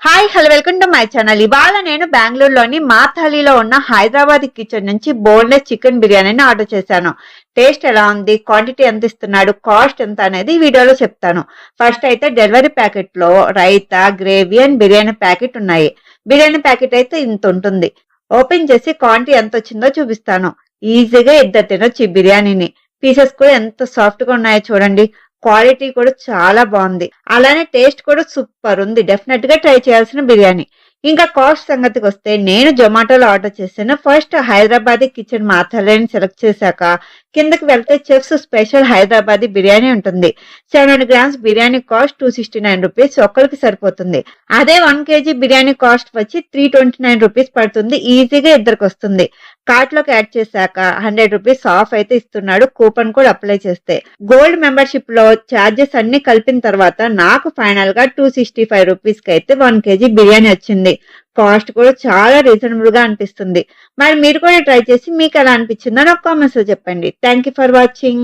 Hi hello welcome to my channel. ఇవాళ నేను బెంగళూరులోని మాథాలీలో ఉన్న హైదరాబాద్ కిచెన్ నుంచి బోన్లెస్ చికెన్ బిర్యానీని ఆర్డర్ చేశాను. టేస్ట్ ఎలా ఉంది, క్వాంటిటీ ఎంత ఇస్తున్నాడు, కాస్ట్ ఎంత అనేది ఈ వీడియోలో చెప్తాను. ఫస్ట్ అయితే డెలివరీ ప్యాకెట్ లో raita, gravy and biryani packet ఉన్నాయి. బిర్యానీ ప్యాకెట్ అయితే ఇంత ఉంటుంది. ఓపెన్ చేసి క్వాంటిటీ ఎంత వచ్చిందో చూపిస్తాను. ఈజీగా ఇద్దరు తినొచ్చు ఈ బిర్యానీని. పీసెస్ కూడా ఎంత సాఫ్ట్ గా ఉన్నాయో చూడండి. క్వాలిటీ కూడా చాలా బాగుంది. అలానే టేస్ట్ కూడా సూపర్ ఉంది. డెఫినెట్ గా ట్రై చేయాల్సిన బిర్యానీ. ఇంకా కాస్ట్ సంగతికి వస్తే నేను జొమాటోలో ఆర్డర్ చేశాను. ఫస్ట్ హైదరాబాదీ కిచెన్ మాథాలని సెలెక్ట్ చేశాక కిందకి వెళ్తే చెఫ్స్ స్పెషల్ హైదరాబాదీ బిర్యానీ ఉంటుంది. 700 గ్రామ్స్ బిర్యానీ కాస్ట్ 269 రూపీస్ ఒక్కరికి సరిపోతుంది. అదే 1 కేజీ బిర్యానీ కాస్ట్ వచ్చి 329 రూపీస్ పడుతుంది. ఈజీగా ఇద్దరికి వస్తుంది. కార్ట్ లోకి యాడ్ చేశాక 100 రూపీస్ ఆఫ్ అయితే ఇస్తున్నాడు, కూపన్ కూడా అప్లై చేస్తే. గోల్డ్ మెంబర్షిప్ లో ఛార్జెస్ అన్ని కలిపిన తర్వాత నాకు ఫైనల్ గా 265 రూపీస్ కి అయితే 1 కేజీ బిర్యానీ వచ్చింది. కాస్ట్ కూడా చాలా రీజనబుల్ గా అనిపిస్తుంది. మరి మీరు కూడా ట్రై చేసి మీకు ఎలా అనిపించిందో నాకు కామెంట్స్ లో చెప్పండి. Thank you for watching.